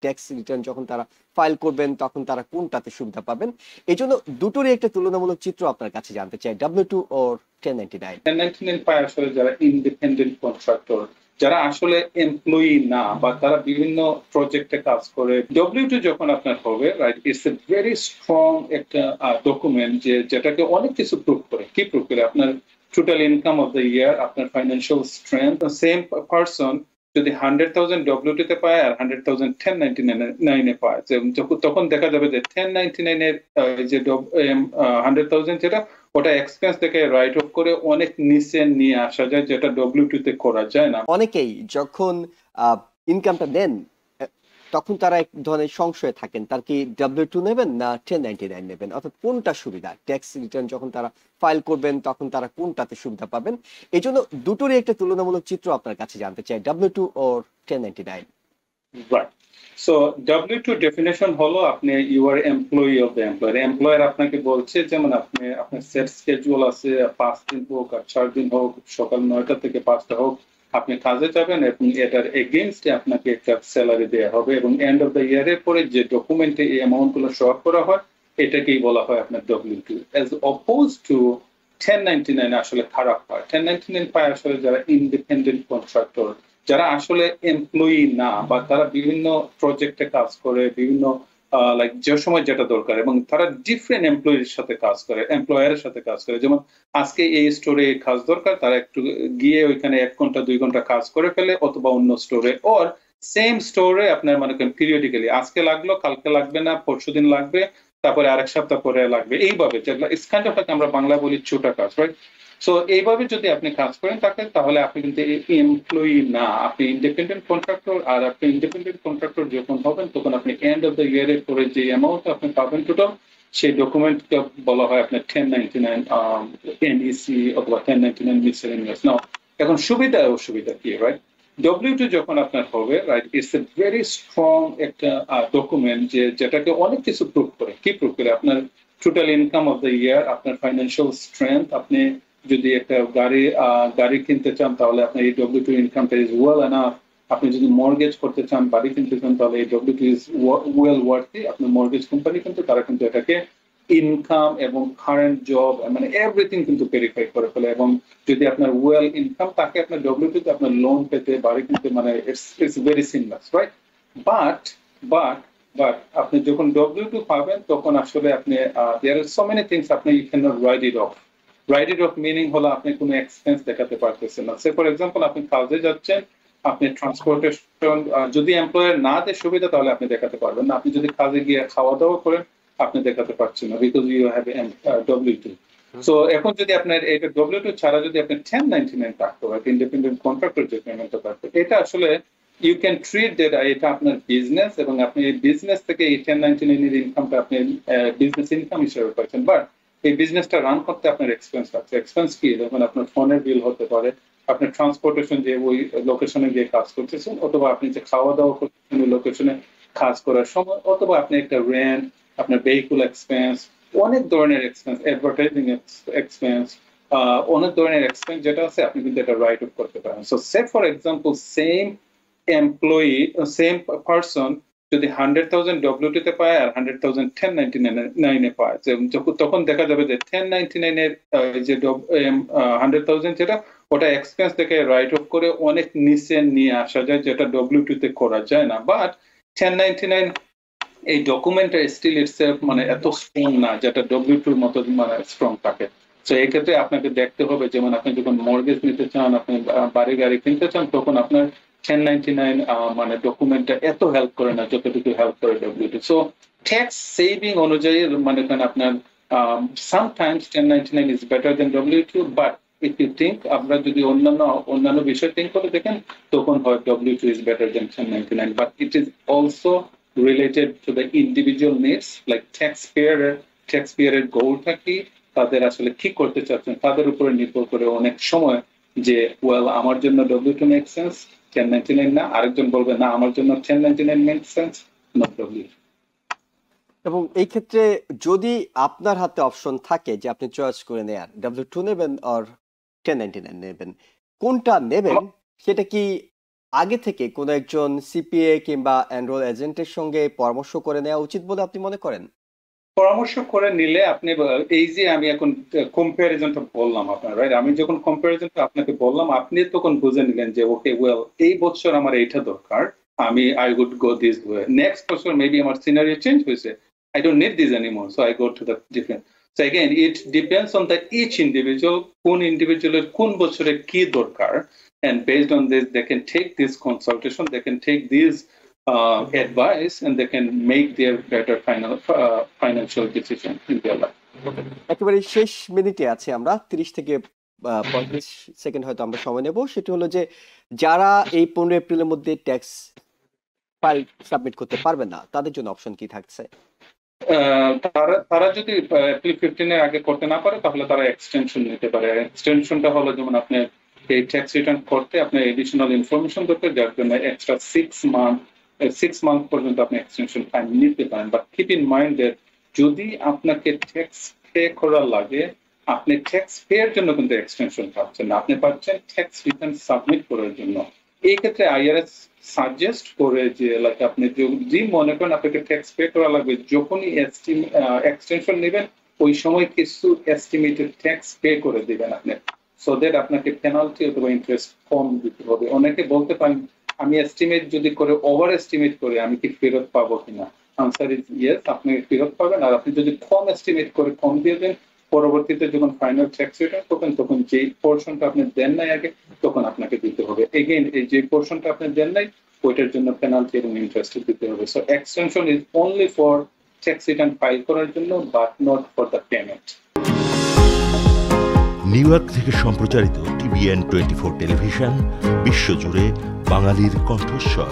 Tax return যখন তারা file করবেন তখন তারা কোনটাতে সুবিধা পাবেন। এই জন্য দুটোরই একটা তুলনামূলক চিত্র আপনার কাছে জানতে চাই, W2 ওর 1099। 1099 পায় আসলে যারা ইন্ডিপেন্ডেন্ট কন্ট্রাক্টর, যারা আসলে এমপ্লয়ি না বা তারা বিভিন্ন প্রজেক্টে কাজ করে। W2 যখন আপনার হবে, right, it's a very strong একটা ডকুমেন্ট যেটাকে অনেক কিছু প্রুভ করে। কি প্রুভ করে? আপনার total income of the year, আপনার ফাইন্যান্সিয়াল স্ট্রেংথ। সেম পারসন যদি 100,000 W2 তে পায় আর 100,000 1099 এ পায়, তখন দেখা যাবে যে 1099 এর যে 100,000 যেটা, ওটা এক্সপেন্স থেকে রাইট অফ করে অনেক নিচে নিয়ে আসা যায়, যেটা W2 তে করা যায় না। অনেকেই যখন ইনকামটা নেন তখন তারা এক ধরনের সংশয়ে থাকেন, তার কি W2 নেবেন না 1099 নেবেন, অর্থাৎ কোনটা সুবিধা। ট্যাক্স রিটার্ন যখন তারা ফাইল করবেন তখন তারা কোনটাতে সুবিধা পাবেন। এই জন্য দুটোরই একটা তুলনামূলক চিত্র আপনার কাছে জানতে চাই, W2 ওর 1099। রাইট। সো W2 ডেফিনেশন হলো আপনি you are employee of the employer. Employer আপনাকে বলছে, যেমন আপনি আপনার সেট স্কেজুয়াল আছে, 5 দিন হোক আর 4 দিন হোক, সকাল 9টা থেকে 5টা হোক, আপনি কাজে যাবেন এবং এটার এগেইনস্টে আপনাকে একটা স্যালারি দেওয়া হবে, এবং এন্ড অফ দ্য ইয়ারের পরে যে ডকুমেন্টে এই অ্যামাউন্ট গুলো শো আপ করা হয়, এটাকেই বলা হয় আপনার W2। অ্যাজ অপোজ টু 1099 আসলে খারাপ হয়। 1099 পায় আসলে যারা ইন্ডিপেন্ডেন্ট কন্ট্রাক্টর, যারা আসলে এমপ্লয়ি না বা তারা বিভিন্ন প্রজেক্টে কাজ করে, বিভিন্ন লাইক যে সময় যেটা দরকার, এবং তারা ডিফারেন্ট এমপ্লয়ির সাথে কাজ করে, এমপ্লয়ারের সাথে কাজ করে। যেমন আজকে এই স্টোরে কাজ দরকার, তারা একটু গিয়ে ওইখানে 1 ঘন্টা 2 ঘন্টা কাজ করে ফেলে, অথবা অন্য স্টোরে, ওর সেম স্টোরে আপনার মানে পিরিয়ডিক্যালি আজকে লাগলো, কালকে লাগবে না, পরশুদিন লাগবে, তারপরে আরেক সপ্তাহ পরে লাগবে, এইভাবে যেগুলো ইটস কাইন্ড অফ আমরা বাংলা বলি ছোটা কাজ, রাইট? সো এইভাবে যদি আপনি কাজ করেন তাকে, তাহলে আপনি কিন্তু এমপ্লয়ি না, আপনি ইন্ডিপেন্ডেন্ট কন্ট্রাক্টর। আর আপনি ইন্ডিপেন্ডেন্ট কন্ট্রাক্টর যখন হবেন, তখন আপনি এন্ড অফ দ্য ইয়ারের পরে যে অ্যামাউন্ট আপনি পাবেন টোটাল, সেই ডকুমেন্টকে বলা হয় আপনার 1099 এনইসি অথবা 1099 মিসেলেনিয়াস। নাও এখন সুবিধা অসুবিধা কি, রাইট? W2 যখন আপনার হবে, right, it's a very strong একটা ডকুমেন্ট যেটাকে অনেক কিছু প্রুভ করে। কি প্রুভ করে? আপনার total income of the year, আপনার ফাইন্যান্সিয়াল স্ট্রেংথ। আপনি যদি একটা গাড়ি কিনতে চান, তাহলে আপনার এই W2 ইনকামটা ইজ ওয়েল এনাফ। আপনি যদি মর্গেজ করতে চান, বাড়ি কিনতে চান, তাহলে এই W2 ইজ ওয়েল ওয়ার্থি। আপনার মর্গেজ কোম্পানি কিন্তু তারা কিন্তু এটাকে ইনকাম এবং কারেন্ট জব মানে এভরিথিং কিন্তু ভেরিফাই করে ফেলে। এবং যদি আপনার ওয়েল ইনকাম থাকে, আপনার W2 তে আপনার লোন পেতে, বাড়ি কিনতে মানে it's very seamless, right? But but but আপনি যখন W2 পাবেন, তখন আসলে আপনি there are so many things আপনি you can not write it off. Write it off meaning হলো আপনি কোনো এক্সপেন্স দেখাতে পারতেছেন না। সে ফর এক্সাম্পল, আপনি কাজে যাচ্ছেন, আপনি ট্রান্সপোর্টেশন যদি এমপ্লয়ার না দেয় সুবিধা, তাহলে আপনি দেখাতে পারবেন না। আপনি যদি কাজে গিয়ে খাওয়া দাওয়া করেন, আপনি দেখাতে পারছেন না, because you have W2। So এখন যদি আপনার এটা W2 ছাড়া যদি আপনি 1099 থাকতো, ইন্ডিপেন্ডেন্ট কন্ট্রাক্টর যে পেমেন্টটা থাকতো, এটা আসলে ইউ ক্যান ট্রিট দ্যাট এটা আপনার বিজনেস, এবং আপনি এই বিজনেস থেকে এই 1099 এর ইনকামটা আপনি বিজনেস ইনকাম হিসেবে পাচ্ছেন। বাট এই বিজনেসটা রান করতে আপনার এক্সপেন্স আছে। এক্সপেন্স কি? যখন আপনার ফোনের বিল হতে পারে, আপনার ট্রান্সপোর্টেশন যে ওই লোকেশনে গিয়ে কাজ করতেছেন, অথবা আপনি যে খাওয়া দাওয়া করতেছেন ওই লোকেশনে কাজ করার সময়, অথবা আপনি একটা রেন্ট, আপনার ভেহিকুল এক্সপেন্স, অনেক ধরনের এক্সপেন্স, অ্যাডভার্টাইজিং এক্সপেন্স, অনেক ধরনের এক্সপেন্স যেটা আছে, আপনি কিন্তু এটা রাইট অফ করতে পারেন। So say for example, same employee, same person যদি 100,000 W2 তে পায় আর 100,000 1099 এ পায়, তখন দেখা যাবে যে 1099 এর যে 100,000 যেটা, ওটা এক্সপেন্স থেকে রাইট অফ করে অনেক নিচে নিয়ে আসা যায়, যেটা W2 তে করা যায় না। বাট 1099 এই ডকুমেন্টটা স্টিল ইটসেলফ মানে এত স্ট্রং না, যেটা W2 এর মতো মানে স্ট্রং থাকে। তো এই ক্ষেত্রে আপনাকে দেখতে হবে, যেমন আপনি যখন মর্গেজ নিতে চান, আপনি বাড়ি গাড়ি কিনতে চান, তখন আপনার 1099 মানে ডকুমেন্টটা এত হেল্প করে না যতটুকু হেল্প করে W2। সো ট্যাক্স সেভিং অনুযায়ী মানে আপনার sometimes 1099 is better than W2, but if you think, আপনারা যদি অন্যান্য বিষয় থিঙ্ক করে দেখেন, তখন হয় W2 is better than 1099, but it is also related to the individual needs, like taxpayer গোলটা কি, তাদের আসলে কি করতে চাচ্ছেন, তাদের উপরে নির্ভর করে অনেক সময় যে ওয়েল আমার জন্য W2 মেক সেন্স, 1099 না। আরেকজন বলবে না, আমার জন্য 1099 মেক সেন্স, নট W2। এবং এই ক্ষেত্রে যদি আপনার হাতে অপশন থাকে যে আপনি চয়েস করে নেয়ার, W2 নেবেন আর 1099 নেবেন, কোনটা নেবেন সেটা কি আগে থেকে কোনো একজন সিপিএ কিংবা এনরোল এজেন্টের সঙ্গে পরামর্শ করে নেওয়া উচিত বলে আপনি মনে করেন? পরামর্শ করে নিলে আপনি এই যে আমি এখন কম্পারিজনটা বললাম আপনার, রাইট? আমি যখন কম্পারিজনটা আপনাকে বললাম, আপনি তখন বুঝে নিলেন যে ওকে ওয়েল, এই বছর আমার এইটা দরকার, আমি I would go this way. Next বছর মেবি আমার সিনারিও চেঞ্জ হয়েছে, I don't need this anymore, so I go to the different. So again it depends on the each individual, কোন ইন্ডিভিজুয়ালের কোন বছরে কি দরকার, and based on this they can take this consultation, they can take these advice, and they can make their better financial decision in their life. একেবারে শেষ মিনিটে আছে, আমরা 30 থেকে 35 সেকেন্ড হয়তো আমরা সময় নেব। সেটি হলো যে যারা এই 15 এপ্রিলের মধ্যে ট্যাক্স ফাইল সাবমিট করতে পারবে না, তাদের জন্য অপশন কি থাকছে? তারা যদি এপ্রিল 15 এর আগে করতে না পারে, তাহলে তারা এক্সটেনশন নিতে পারে। এক্সটেনশনটা হলো যেমন আপনি এই ট্যাক্স রিটার্ন করতে আপনার এডিশনাল ইনফরমেশন দরকার, যার জন্য এক্সট্রা 6 মান্থ পর্যন্ত আপনি এক্সটেনশন টাইম নিতে পারেন। But keep in mind that যদি আপনাকে ট্যাক্স পে করা লাগে, আপনি ট্যাক্স পে এর জন্য কিন্তু এক্সটেনশন পাচ্ছেন না, আপনি পাচ্ছেন ট্যাক্স রিটার্ন সাবমিট করার জন্য। এই ক্ষেত্রে আইআরএস সাজেস্ট করে যে লাইক আপনি যদি মনে করেন আপনাকে ট্যাক্স পে করা লাগবে, যখনই এক্সটেনশন নেবেন ওই সময় কিছু এস্টিমেটেড ট্যাক্স পে করে দিবেন আপনি, সো দ্যাট আপনাকে পেনাল্টি অথবা ইন্টারেস্ট কম দিতে হবে। অনেকে বলতে পারেন আমি এস্টিমেট যদি করে ওভার এস্টিমেট করে আমি কি ফেরত পাবো কিনা? আনসার ইজ ইয়েস, আপনি ফেরত পাবেন। আর আপনি যদি কম এস্টিমেট করে কম দিয়ে দেন, পরবর্তীতে যখন ফাইনাল ট্যাক্স রিটার্ন করবেন তখন যে পোর্শনটা আপনি দেন নাই আগে, তখন আপনাকে দিতে হবে। এগেইন এই যে পোর্শনটা আপনি দেন নাই ওইটার জন্য পেনাল্টি এবং ইন্টারেস্ট দিতে হবে। So extension is only for tax return file করার জন্য, but not for the payment. New York থেকে সম্প্রচারিত TVN 24 টেলিভিশন, বিশ্বজুড়ে বাঙালির কণ্ঠস্বর।